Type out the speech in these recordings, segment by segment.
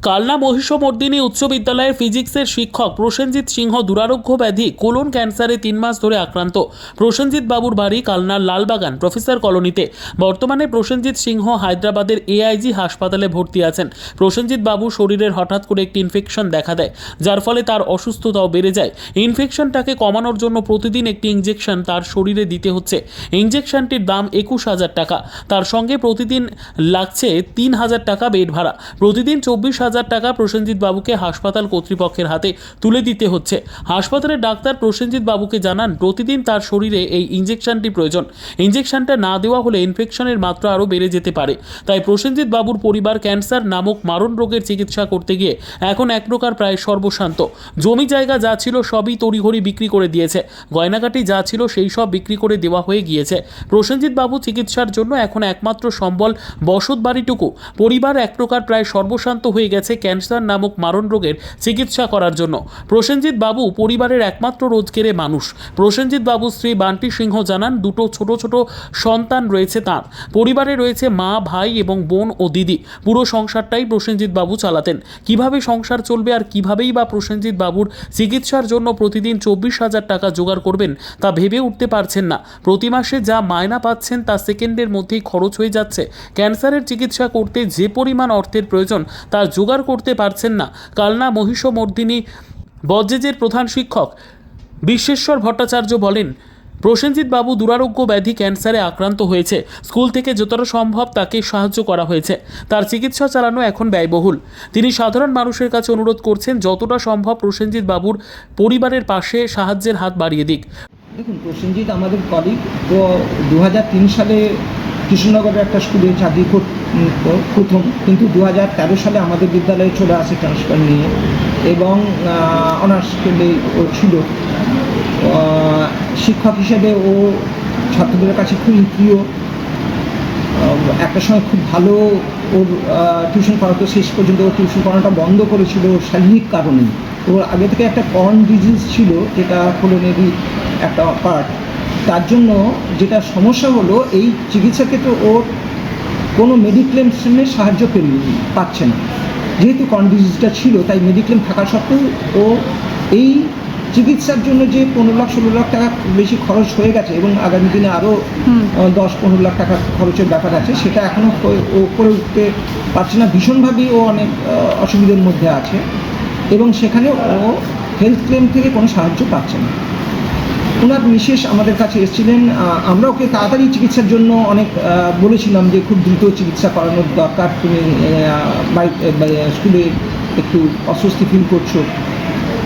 কালনা মহিষমর্দিনী উচ্চ বিদ্যালয়ের ফিজিক্সের শিক্ষক প্রসেনজিৎ সিংহ দুরারোগ্য ব্যাধি কোলন ক্যান্সারে 3 মাস ধরে আক্রান্ত। প্রসেনজিৎ বাবুর বাড়ি কালনার লালবাগান প্রফেসর কলোনিতে। বর্তমানে প্রসেনজিৎ সিংহ হায়দ্রাবাদের এআইজি হাসপাতালে ভর্তি আছেন। প্রসেনজিৎ বাবু শরীরের হঠাৎ করে একটি ইনফেকশন দেখা দেয়, যার ফলে তার অসুস্থতাও বেড়ে যায়। ইনফেকশনটাকে কমানোর জন্য প্রতিদিন একটি ইঞ্জেকশন তার শরীরে দিতে হচ্ছে। ইঞ্জেকশনটির দাম 21,000 টাকা। তার সঙ্গে প্রতিদিন লাগছে 3,000 টাকা বেড ভাড়া। প্রতিদিন 24,000 টাকা প্রসেনজিৎ বাবুকে হাসপাতাল কর্তৃপক্ষের হাতে তুলে দিতে হচ্ছে। হাসপাতালের ডাক্তার প্রসেনজিৎ বাবুকে জানান প্রতিদিন তার শরীরে এই ইঞ্জেকশনটি প্রয়োজন। ইঞ্জেকশনটা না দেওয়া হলে ইনফেকশনের মাত্রা আরও বেড়ে যেতে পারে। তাই প্রসেনজিৎ বাবুর পরিবার ক্যান্সার নামক মারণ রোগের চিকিৎসা করতে গিয়ে এখন এক প্রকার প্রায় সর্বশান্ত। জমি জায়গা যা ছিল সবই তড়িঘড়ি বিক্রি করে দিয়েছে। গয়নাগাটি যা ছিল সেই সব বিক্রি করে দেওয়া হয়ে গিয়েছে। প্রসেনজিৎ বাবু চিকিৎসার জন্য এখন একমাত্র সম্বল বসত বাড়িটুকু। পরিবার এক প্রকার প্রায় সর্বশান্ত হয়ে গেছে ক্যান্সার নামক মারণ রোগের চিকিৎসা করার জন্য। প্রসেনজিৎ বাবু পরিবারের একমাত্র রোজগেরে মানুষ। প্রসেনজিৎ বাবুর স্ত্রী বান্টি সিংহ জানান দুটো ছোট ছোট সন্তান রয়েছে তাঁর। পরিবারে রয়েছে মা, ভাই এবং বোন ও দিদি। পুরো সংসারটাই প্রসেনজিৎ বাবু চালাতেন। কিভাবে সংসার চলবে আর কিভাবেই বা প্রসেনজিৎ বাবুর চিকিৎসার জন্য প্রতিদিন 24,000 টাকা জোগাড় করবেন তা ভেবে উঠতে পারছেন না। প্রতি মাসে যা মায়না পাচ্ছেন তা সেকেন্ডের মধ্যেই খরচ হয়ে যাচ্ছে। ক্যান্সারের চিকিৎসা করতে যে পরিমাণ অর্থের প্রয়োজন তা জোগাড় করতে পারছেন না। কালনা মহিষমর্দিনী বজেজের প্রধান শিক্ষক বিশ্বেশ্বর ভট্টাচার্য বলেন, প্রসেনজিৎ বাবু দুরারোগ্য ব্যাধি ক্যান্সারে আক্রান্ত হয়েছে। স্কুল থেকে যতটা সম্ভব তাকে সাহায্য করা হয়েছে। তার চিকিৎসা চালানো এখন ব্যয়বহুল। তিনি সাধারণ মানুষের কাছে অনুরোধ করছেন যতটা সম্ভব প্রসেনজিৎ বাবুর পরিবারের পাশে সাহায্যের হাত বাড়িয়ে দিক। দেখুন, প্রসেনজিৎ আমাদের কলিগ। ও 2003 সালে কৃষ্ণনগরের একটা স্কুলে চাকরি প্রথম, কিন্তু 2013 সালে আমাদের বিদ্যালয়ে চলে আসে ট্রান্সফার নিয়ে এবং অনার্স স্কুলে ও ছিল। শিক্ষক হিসেবে ও ছাত্রদের কাছে খুবই প্রিয়। একটা সময় খুব ভালো ওর টিউশন পড়াতো, শেষ পর্যন্ত ওর টিউশন পড়ানোটা বন্ধ করেছিল শারীরিক কারণে। ওর আগে থেকে একটা কর্ন ডিজিজ ছিল, যেটা কোলনেরই একটা পার্ট। তার জন্য যেটা সমস্যা হলো, এই চিকিৎসার ক্ষেত্রে ওর কোনো মেডিক্লেমের সাহায্য পাচ্ছে না। যেহেতু কর্ন ডিজিজটা ছিল, তাই মেডিক্লেম থাকা সত্ত্বেও ও এই চিকিৎসার জন্য যে 15-16 লাখ টাকা বেশি খরচ হয়ে গেছে এবং আগামী দিনে আরও 10-15 লাখ টাকা খরচের ব্যাপার আছে, সেটা এখনও ও করে উঠতে পারছে না। ভীষণভাবেই ও অনেক অসুবিধার মধ্যে আছে এবং সেখানে ও হেলথ ক্লেম থেকে কোনো সাহায্য পাচ্ছে না। ওনার মিসেস আমাদের কাছে এসেছিলেন। আমরা ওকে তাড়াতাড়ি চিকিৎসার জন্য অনেক বলেছিলাম যে খুব দ্রুত চিকিৎসা করানোর দরকার, তুমি স্কুলে একটু অস্বস্তি ফিল করছো।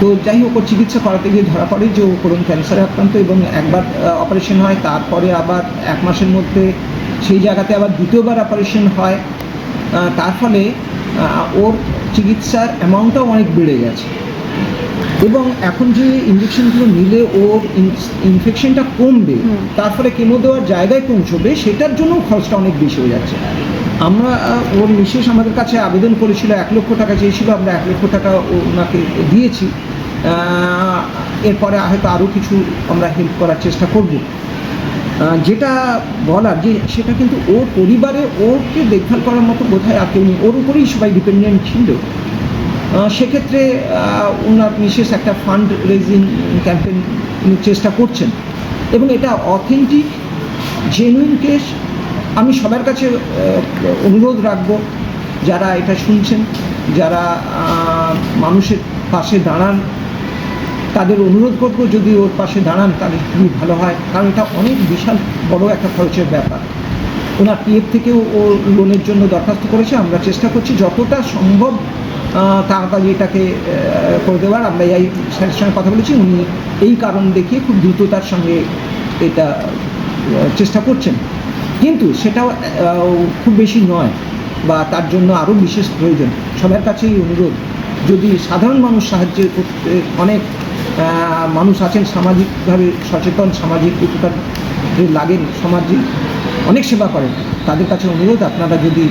তো যাই হোক, ওর চিকিৎসা করাতে গিয়ে ধরা পড়ে যে ও কোলন ক্যান্সারে আক্রান্ত এবং একবার অপারেশন হয়, তারপরে আবার 1 মাসের মধ্যে সেই জায়গাতে আবার দ্বিতীয়বার অপারেশন হয়। তার ফলে ওর চিকিৎসার অ্যামাউন্টটাও অনেক বেড়ে গেছে এবং এখন যে ইঞ্জেকশনগুলো নিলে ওর ইনফেকশনটা কমবে, তার ফলে কেমো দেওয়ার জায়গায় পৌঁছবে, সেটার জন্য খরচটা অনেক বেশি হয়ে যাচ্ছে। আমরা ওর মিসেস আমাদের কাছে আবেদন করেছিল, 1 লক্ষ টাকা চেয়েছিল, আমরা 1 লক্ষ টাকা ওনাকে দিয়েছি। এরপরে হয়তো আরও কিছু আমরা হেল্প করার চেষ্টা করব। যেটা বলার যে সেটা কিন্তু ওর পরিবারে ওকে দেখভাল করার মতো বোধহয় আর কেউ নেই, ওর উপরেই সবাই ডিপেন্ডেন্ট ছিল। সেক্ষেত্রে ওনার মিসেস একটা ফান্ড রেজিং ক্যাম্পেইন চেষ্টা করছেন এবং এটা অথেন্টিক জেনুইন কেস। আমি সবার কাছে অনুরোধ রাখবো, যারা এটা শুনছেন, যারা মানুষের পাশে দাঁড়ান, তাদের অনুরোধ করবো যদি ওর পাশে দাঁড়ান তাহলে খুবই ভালো হয়, কারণ এটা অনেক বিশাল বড় একটা খরচের ব্যাপার। ওনার পিএফ থেকেও ও লোনের জন্য দরখাস্ত করেছে। আমরা চেষ্টা করছি যতটা সম্ভব তাড়াতাড়ি এটাকে করে দেওয়ার। আমরা এই স্যারের সঙ্গে কথা বলেছি, উনি এই কারণ দেখিয়ে খুব দ্রুততার সঙ্গে এটা চেষ্টা করছেন, কিন্তু সেটাও খুব বেশি নয় বা তার জন্য আরও বিশেষ প্রয়োজন। সবার কাছেই অনুরোধ, যদি সাধারণ মানুষ সাহায্য করতে, অনেক মানুষ আছেন সামাজিকভাবে সচেতন, সামাজিক উপকার লাগেন, সমাজে অনেক সেবা করেন, তাদের কাছে অনুরোধ আপনারা যদি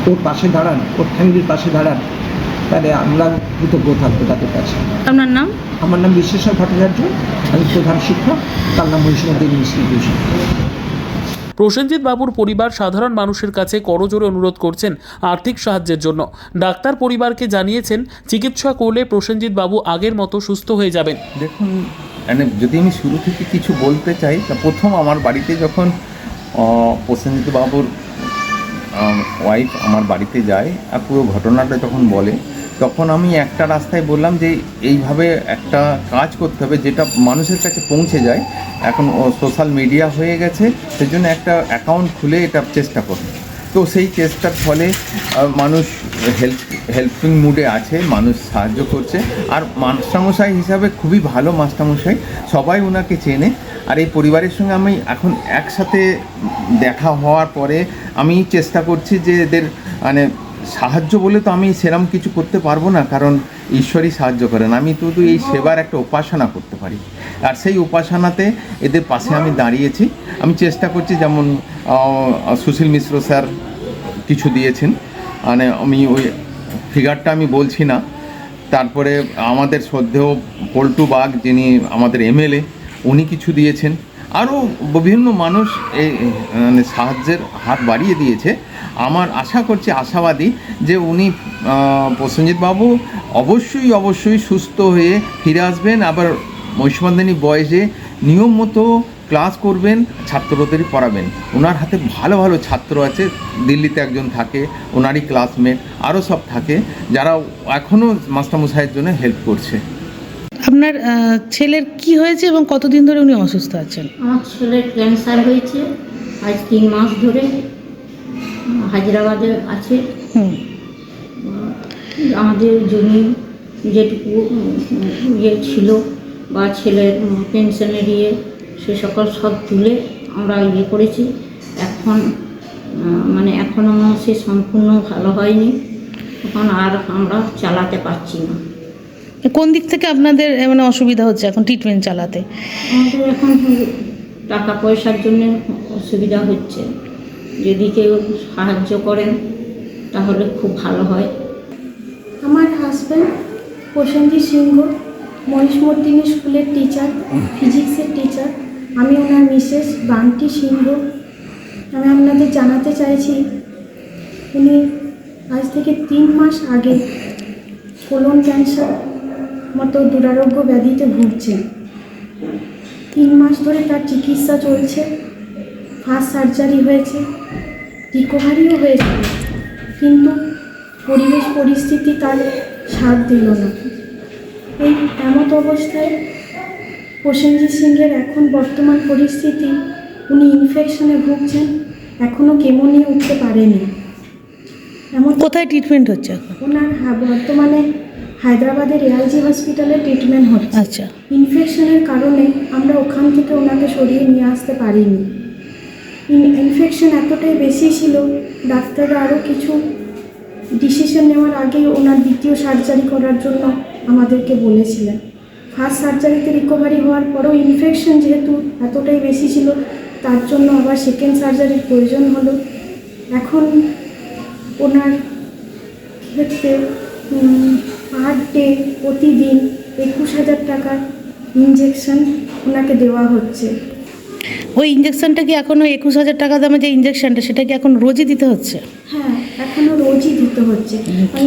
ওর পাশে দাঁড়ান, ওর ফ্যামিলির পাশে দাঁড়ান, তাহলে আমরা কৃতজ্ঞ থাকবো তাদের কাছে। আপনার নাম? আমার নাম বিশ্বেশ্বর ভট্টাচার্য, আমি প্রধান শিক্ষক, কালনা মহিষমর্দিনী ইনস্টিটিউশন। প্রসেনজিৎ বাবুর পরিবার সাধারণ মানুষের কাছে করজোড়ে অনুরোধ করছেন আর্থিক সাহায্যের জন্য। ডাক্তার পরিবারকে জানিয়েছেন চিকিৎসা করলে প্রসেনজিৎ বাবু আগের মতো সুস্থ হয়ে যাবেন। দেখুন, মানে যদি আমি শুরু থেকে কিছু বলতে চাই, তা প্রথম আমার বাড়িতে যখন প্রসেনজিৎ বাবুর ওয়াইফ আমার বাড়িতে যায় আর পুরো ঘটনাটা যখন বলে, তখন আমি একটা রাস্তায় বললাম যে এইভাবে একটা কাজ করতে হবে যেটা মানুষের কাছে পৌঁছে যায়। এখন সোশ্যাল মিডিয়া হয়ে গেছে, সেজন্য একটা অ্যাকাউন্ট খুলে এটা চেষ্টা করুন। তো সেই চেষ্টার ফলে মানুষ হেল্পিং মুডে আছে, মানুষ সাহায্য করছে। আর মাস্টারমশাই হিসাবে খুবই ভালো মাস্টারমশাই, সবাই ওনাকে চেনে। আর এই পরিবারের সঙ্গে আমি এখন একসাথে দেখা হওয়ার পরে আমি চেষ্টা করছি যে এদের মানে সাহায্য বলে তো আমি সেরম কিছু করতে পারবো না, কারণ ঈশ্বরই সাহায্য করেন। আমি শুধু এই সেবার একটা উপাসনা করতে পারি, আর সেই উপাসনাতে এদের পাশে আমি দাঁড়িয়েছি। আমি চেষ্টা করছি, যেমন সুশীল মিশ্র স্যার কিছু দিয়েছেন, মানে আমি ওই ফিগারটা আমি বলছি না। তারপরে আমাদের শ্রদ্ধেয় পল্টু বাগ, যিনি আমাদের এমএলএ, উনি কিছু দিয়েছেন। আরও বিভিন্ন মানুষ এই মানে সাহায্যের হাত বাড়িয়ে দিয়েছে। আমার আশা করছি, আশাবাদী যে উনি প্রসেনজিৎ বাবু অবশ্যই সুস্থ হয়ে ফিরে আসবেন, আবার মহিষমর্দিনী বয়েজে নিয়ম মতো ক্লাস করবেন, ছাত্রদের পড়াবেন। ওনার হাতে ভালো ভালো ছাত্র আছে, দিল্লিতে একজন থাকে, ওনারই ক্লাসমেট, আরও সব থাকে যারা এখনও মাস্টারমশাইয়ের জন্য হেল্প করছে। আপনার ছেলের কি হয়েছে এবং কতদিন ধরে উনি অসুস্থ আছেন? আমার ছেলের ক্যান্সার হয়েছে, আজ 3 মাস ধরে হায়দ্রাবাদে আছে। আমাদের জমি যেটুকু ইয়ে ছিল বা ছেলের পেনশনের ইয়ে, সে সকল সব তুলে আমরা ইয়ে করেছি। এখন মানে এখনও সে সম্পূর্ণ ভালো হয়নি, এখন আর আমরা চালাতে পারছি না। কোন দিক থেকে আপনাদের মানে অসুবিধা হচ্ছে এখন ট্রিটমেন্ট চালাতে? আমাদের এখন টাকা পয়সার জন্য অসুবিধা হচ্ছে, যদি কেউ সাহায্য করেন তাহলে খুব ভালো হয়। আমার হাজব্যান্ড প্রসেনজিৎ সিংহ মহিষমর্দিনী স্কুলের টিচার, ফিজিক্সের টিচার। আমি ওনার মিসেস বান্টি সিংহ। আমি আপনাদের জানাতে চাইছি, উনি আজ থেকে 3 মাস আগে কোলন ক্যান্সার মতো দুরারোগ্য ব্যাধিতে ভুগছেন। 3 মাস ধরে তার চিকিৎসা চলছে, ফার্স্ট সার্জারি হয়েছে, রিকভারিও হয়েছে, কিন্তু পরিবেশ পরিস্থিতি তার সাথ দিল না। এই এমত অবস্থায় প্রসেনজিৎ সিংহের এখন বর্তমান পরিস্থিতি, উনি ইনফেকশনে ভুগছেন, এখনও কেমো নিয়ে উঠতে পারেনি। এমন কোথায় ট্রিটমেন্ট হচ্ছে এখন? ওনার বর্তমানে হায়দ্রাবাদের এআইজি হসপিটালে ট্রিটমেন্ট হচ্ছে। আচ্ছা, ইনফেকশনের কারণে আমরা ওখান থেকে ওনাকে সরিয়ে নিয়ে আসতে পারিনি। ইনফেকশন এতটাই বেশি ছিল, ডাক্তাররা আরও কিছু ডিসিশন নেওয়ার আগেই ওনার দ্বিতীয় সার্জারি করার জন্য আমাদেরকে বলেছিলেন। ফার্স্ট সার্জারিতে রিকভারি হওয়ার পরেও ইনফেকশন যেহেতু এতটাই বেশি ছিল, তার জন্য আবার সেকেন্ড সার্জারির প্রয়োজন হলো। এখন ওনার ক্ষেত্রে পার ডে প্রতিদিন 21,000 টাকার ইঞ্জেকশন ওনাকে দেওয়া হচ্ছে। ওই ইঞ্জেকশনটা কি এখনও 21,000 টাকা দামে যে ইঞ্জেকশনটা, সেটা কি এখন রোজই দিতে হচ্ছে? হ্যাঁ, এখনও রোজই দিতে হচ্ছে।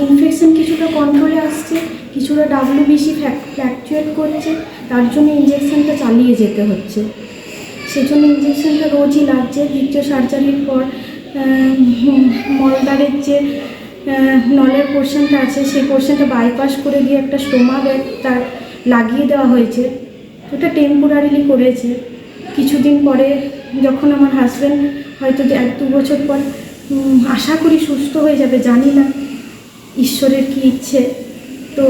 ইনফেকশন কিছুটা কন্ট্রোলে আসছে, কিছুটা WBC ফ্ল্যাকচুয়েট করছে, তার জন্য ইঞ্জেকশনটা চালিয়ে যেতে হচ্ছে। সেজন্য ইঞ্জেকশনটা রোজই লাগছে। দ্বিতীয় সার্জারির পর মলদারের যে নলের পোর্শনটা আছে, সেই পোর্শনটা বাইপাস করে দিয়ে একটা স্টোমা ব্যাগ তার লাগিয়ে দেওয়া হয়েছে। ওটা টেম্পোরারিলি করেছে। কিছুদিন পরে যখন আমার হাজব্যান্ড হয়তো 1-2 বছর পর আশা করি সুস্থ হয়ে যাবে, জানি না ঈশ্বরের কী ইচ্ছে, তো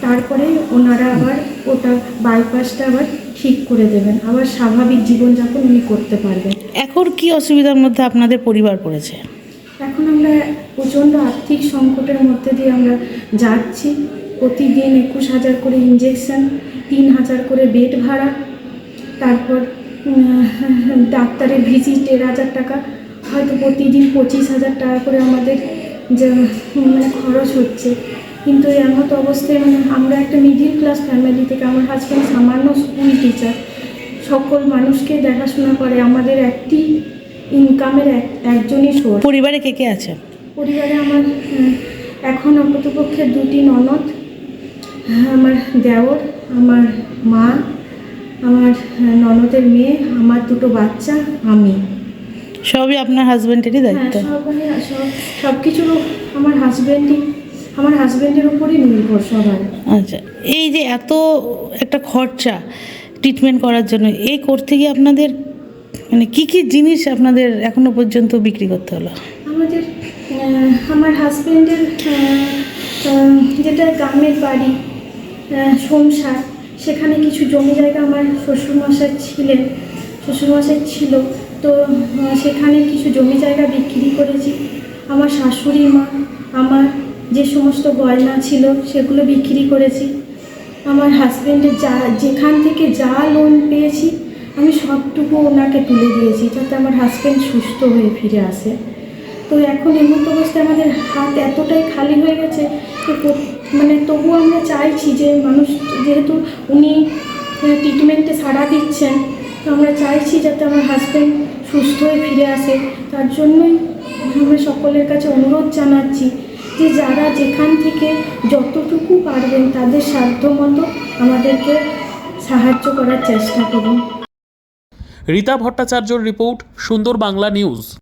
তারপরে ওনারা আবার ওটা বাইপাসটা আবার ঠিক করে দেবেন, আবার স্বাভাবিক জীবনযাপন উনি করতে পারবেন। এখন কি অসুবিধার মধ্যে আপনাদের পরিবার পড়েছে? এখন আমরা প্রচণ্ড আর্থিক সংকটের মধ্যে দিয়ে আমরা যাচ্ছি। প্রতিদিন 21,000 করে ইঞ্জেকশন, 3,000 করে বেড ভাড়া, তারপর ডাক্তারের ভিজিট 1,000 টাকা, হয়তো প্রতিদিন 25,000 টাকা করে আমাদের যে মানে খরচ হচ্ছে। কিন্তু এমত অবস্থায় মানে আমরা একটা মিডিল ক্লাস ফ্যামিলি থেকে, আমার হাজব্যান্ড সামান্য স্কুল টিচার, সকল মানুষকে দেখাশোনা করে। আমাদের একটি ইনকামের একজনই সোর্স। পরিবারে কে কে আছে? পরিবারে আমার এখন অন্ততপক্ষে 2টি ননদ, আমার দেওর, আমার মা, আমার ননদের মেয়ে, আমার 2টো বাচ্চা, আমি। সবই আপনার হাজবেন্ডেরই হ্যাঁ, দায়িত্ব? সব কিছুর আমার হাজবেন্ডের উপরই নির্ভর সবাই। আচ্ছা, এই যে এত একটা খরচা ট্রিটমেন্ট করার জন্য, এই করতে গিয়ে আপনাদের মানে কি কি জিনিস আপনাদের এখনো পর্যন্ত বিক্রি করতে হলো? আমার হাজবেন্ডের যেটা গ্রামের বাড়ি সংসার, সেখানে কিছু জমি জায়গা আমার শ্বশুরমশাই ছিল, তো সেখানে কিছু জমি জায়গা বিক্রি করেছি। আমার শাশুড়ি মা আমার যে সমস্ত গয়না ছিল সেগুলো বিক্রি করেছি। আমার হাজবেন্ডের যেখান থেকে যা লোন পেয়েছি আমি সবটুকু ওনাকে তুলে দিয়েছি, যাতে আমার হাজবেন্ড সুস্থ হয়ে ফিরে আসে। তো এখন এমন অবস্থায় আমাদের হাত এতটাই খালি হয়ে গেছে মানে তবুও আমরা চাইছি যে মানুষ, যেহেতু উনি ট্রিটমেন্টে সাড়া দিচ্ছেন, তো আমরা চাইছি যাতে আমার হাজবেন্ড সুস্থ হয়ে ফিরে আসে। তার জন্যই আমরা সকলের কাছে অনুরোধ জানাচ্ছি যে যারা যেখান থেকে যতটুকু পারবেন তাদের সাধ্যমতো আমাদেরকে সাহায্য করার চেষ্টা করুন। রীতা ভট্টাচার্যর রিপোর্ট, সুন্দর বাংলা নিউজ।